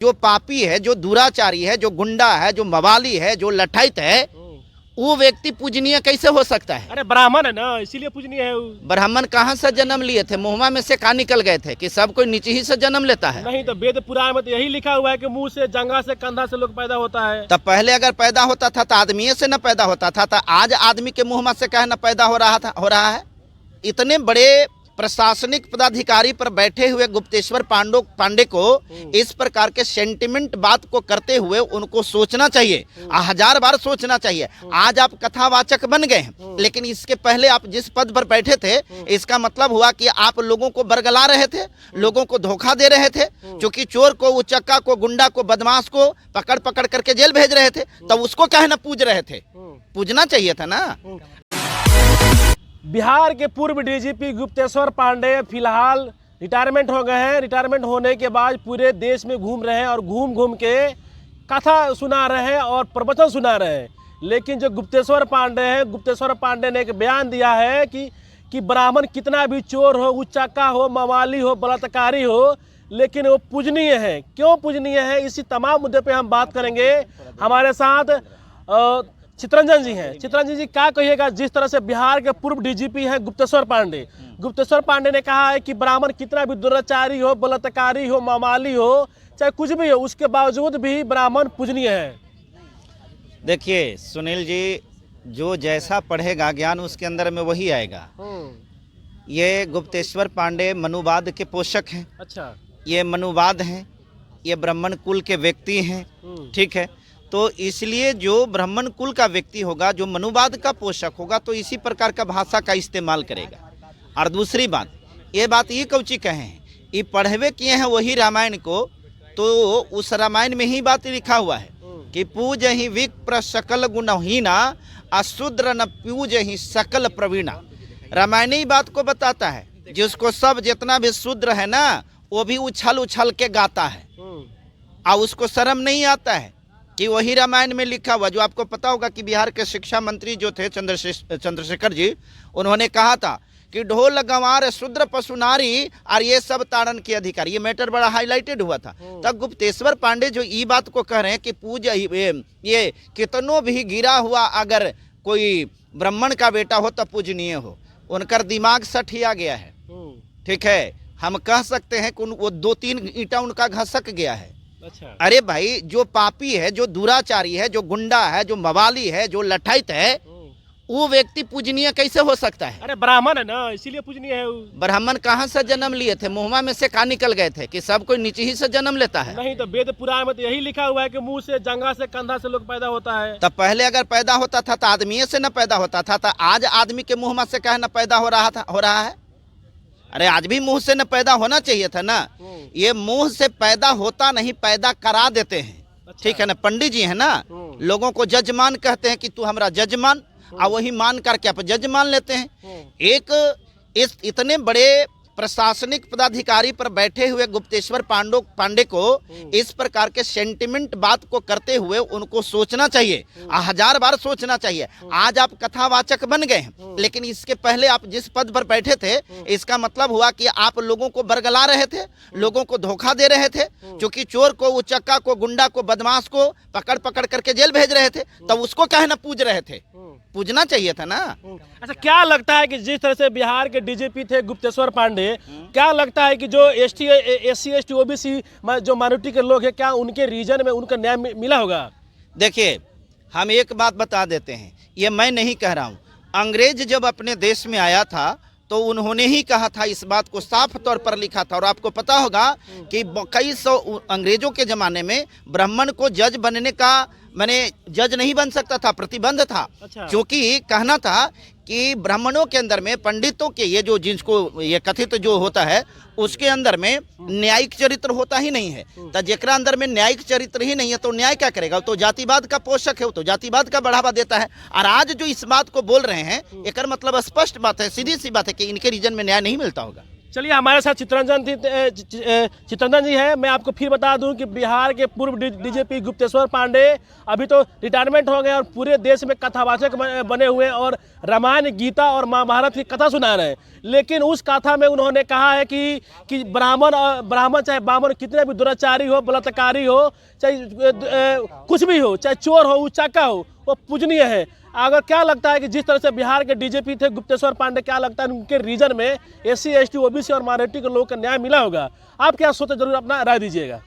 जो पापी है, जो दुराचारी है, जो गुंडा है, जो मवाली है, जो लठैत है, वो व्यक्ति पूजनीय कैसे हो सकता है? अरे ब्राह्मण है ना, इसीलिए पूजनीय है वो। ब्राह्मण कहाँ से जन्म लिए थे? मुहमा में से कहाँ निकल गए थे कि सब कोई नीचे ही से जन्म लेता है? नहीं तो वेद पुराण में तो यही लिखा हुआ है कि मुंह से, जंघा से, कंधा से लोग पैदा होता है। तब पहले अगर पैदा होता था तो आदमी से न पैदा होता था, तो आज आदमी के मुहमा से कहे न पैदा हो रहा है। इतने बड़े प्रशासनिक पदाधिकारी पर बैठे हुए गुप्तेश्वर पांडे को इस प्रकार के सेंटिमेंट बात को करते हुए उनको सोचना चाहिए, 1000 बार सोचना चाहिए। आज आप कथावाचक बन गए हैं, लेकिन इसके पहले आप जिस पद पर बैठे थे, इसका मतलब हुआ कि आप लोगों को बरगला रहे थे, लोगों को धोखा दे रहे थे। क्योंकि चोर को, उचक्का को, गुंडा को, बदमाश को पकड़ पकड़ करके जेल भेज रहे थे, तब उसको कहना पूज रहे थे। पूजना चाहिए था ना। बिहार के पूर्व डीजीपी गुप्तेश्वर पांडे फिलहाल रिटायरमेंट हो गए हैं। रिटायरमेंट होने के बाद पूरे देश में घूम रहे हैं और घूम घूम के कथा सुना रहे हैं और प्रवचन सुना रहे हैं। लेकिन जो गुप्तेश्वर पांडे हैं, गुप्तेश्वर पांडे ने एक बयान दिया है कि ब्राह्मण कितना भी चोर हो, उच्चाका हो, मवाली हो, बलात्कारी हो, लेकिन वो पूजनीय है। क्यों पूजनीय है, इसी तमाम मुद्दे पे हम बात करेंगे। हमारे साथ चितरंजन जी हैं। चितरंजन जी, क्या कहिएगा जिस तरह से बिहार के पूर्व डीजीपी हैं गुप्तेश्वर पांडे, गुप्तेश्वर पांडे ने कहा है कि ब्राह्मण कितना भी दुराचारी हो, बलात्कारी हो, मवाली हो, चाहे कुछ भी हो, उसके बावजूद भी ब्राह्मण पूजनीय है। देखिए सुनील जी, जो जैसा पढ़ेगा ज्ञान उसके अंदर में वही आएगा। ये गुप्तेश्वर पांडे मनुवाद के पोषक हैं। अच्छा, ये मनुवाद हैं, ये ब्राह्मण कुल के व्यक्ति हैं, ठीक है। तो इसलिए जो ब्राह्मण कुल का व्यक्ति होगा, जो मनुवाद का पोषक होगा, तो इसी प्रकार का भाषा का इस्तेमाल करेगा। और दूसरी बात, ये बात ये कौची कहे हैं, ये पढ़वे किए हैं वही रामायण को, तो उस रामायण में ही बात लिखा हुआ है कि पूज ही विप्र सकल गुणहीना, अशूद्र न पूज ही सकल प्रवीणा। रामायण ही बात को बताता है, जिसको सब जितना भी शूद्र है ना, वो भी उछल उछल के गाता है और उसको शर्म नहीं आता है कि वही रामायण में लिखा हुआ। जो आपको पता होगा कि बिहार के शिक्षा मंत्री जो थे चंद्रशेखर जी, उन्होंने कहा था कि ढोल गंवार शूद्र पशु नारी और ये सब ताड़न के अधिकारी। ये मैटर बड़ा हाईलाइटेड हुआ था। तब गुप्तेश्वर पांडे जो ये बात को कह रहे हैं कि पूज ये कितनों भी गिरा हुआ अगर कोई ब्राह्मण का बेटा हो तो पूजनीय हो, उनका दिमाग सठिया गया है, ठीक है। हम कह सकते हैं कि वो 2-3 ईंटा उनका घसक गया है। अच्छा। अरे भाई, जो पापी है, जो दुराचारी है, जो गुंडा है, जो मवाली है, जो लठैत है, वो व्यक्ति पूजनीय कैसे हो सकता है? अरे ब्राह्मण है ना, इसीलिए पूजनीय है वो। ब्राह्मण कहाँ से जन्म लिए थे? मुहमा में से कहाँ निकल गए थे कि सब कोई नीचे ही से जन्म लेता है? नहीं तो वेद पुराण में तो यही लिखा हुआ है कि मुंह से, जंघा से, कंधा से लोग पैदा होता है। तब पहले अगर पैदा होता था तो आदमी से न पैदा होता था, तो आज आदमी के मुहमा से कहे न पैदा हो रहा है। अरे आज भी मुंह से न पैदा होना चाहिए था ना। ये मुंह से पैदा होता नहीं, पैदा करा देते हैं। अच्छा। ठीक है ना, पंडित जी है ना, लोगों को जजमान कहते हैं कि तू हमारा जजमान, और वही मान करके आप जज मान लेते हैं। इस इतने बड़े प्रशासनिक पदाधिकारी पर बैठे हुए गुप्तेश्वर पांडे को इस प्रकार के सेंटिमेंट बात को करते हुए उनको सोचना चाहिए, 1000 बार सोचना चाहिए। आज आप कथावाचक बन गए हैं, लेकिन इसके पहले आप जिस पद पर बैठे थे, इसका मतलब हुआ कि आप लोगों को बरगला रहे थे, लोगों को धोखा दे रहे थे। क्योंकि चोर को, उचक्का को, गुंडा को, बदमाश को पकड़ पकड़ करके जेल भेज रहे थे, तब उसको कहना पूज रहे थे। पूजना चाहिए था ना। अच्छा, क्या लगता है कि जिस तरह से बिहार के डीजीपी थे गुप्तेश्वर पांडे, क्या लगता है कि जो SC ST OBC जो माइनॉरिटी के लोग हैं, क्या उनके रीजन में उनका न्याय मिला होगा? देखिए, हम एक बात बता देते हैं, ये मैं नहीं कह रहा हूँ। अंग्रेज जब अपने देश में आया था तो उन्होंने ही कहा था, इस बात को साफ तौर पर लिखा था। और आपको पता होगा कि कई सौ अंग्रेजों के ज़माने में ब्राह्मण को जज बनने का, माने जज नहीं बन सकता था, प्रतिबंध था। अच्छा। क्योंकि कहना था कि ब्राह्मणों के अंदर में, पंडितों के, ये जो जिसको ये कथित जो होता है, उसके अंदर में न्यायिक चरित्र होता ही नहीं है। तो जेकरा अंदर में न्यायिक चरित्र ही नहीं है तो न्याय क्या करेगा? तो जातिवाद का पोषक है, वो तो जातिवाद का बढ़ावा देता है। और आज जो इस बात को बोल रहे हैं, एक मतलब स्पष्ट बात है, सीधी सी बात है कि इनके रीजन में न्याय नहीं मिलता होगा। चलिए, हमारे साथ चितरंजन जी हैं। मैं आपको फिर बता दूं कि बिहार के पूर्व डीजीपी गुप्तेश्वर पांडे अभी तो रिटायरमेंट हो गए और पूरे देश में कथावाचक बने हुए और रामायण, गीता और महाभारत की कथा सुना रहे हैं। लेकिन उस कथा में उन्होंने कहा है कि ब्राह्मण चाहे बामन कितने भी दुराचारी हो, बलात्कारी हो, चाहे कुछ भी हो, चाहे चोर हो, उचाका हो, वो पूजनीय है। अगर क्या लगता है कि जिस तरह से बिहार के डीजीपी थे गुप्तेश्वर पांडे, क्या लगता है उनके रीजन में SC ST OBC और माइनॉरिटी के लोगों को न्याय मिला होगा? आप क्या सोचते, जरूर अपना राय दीजिएगा।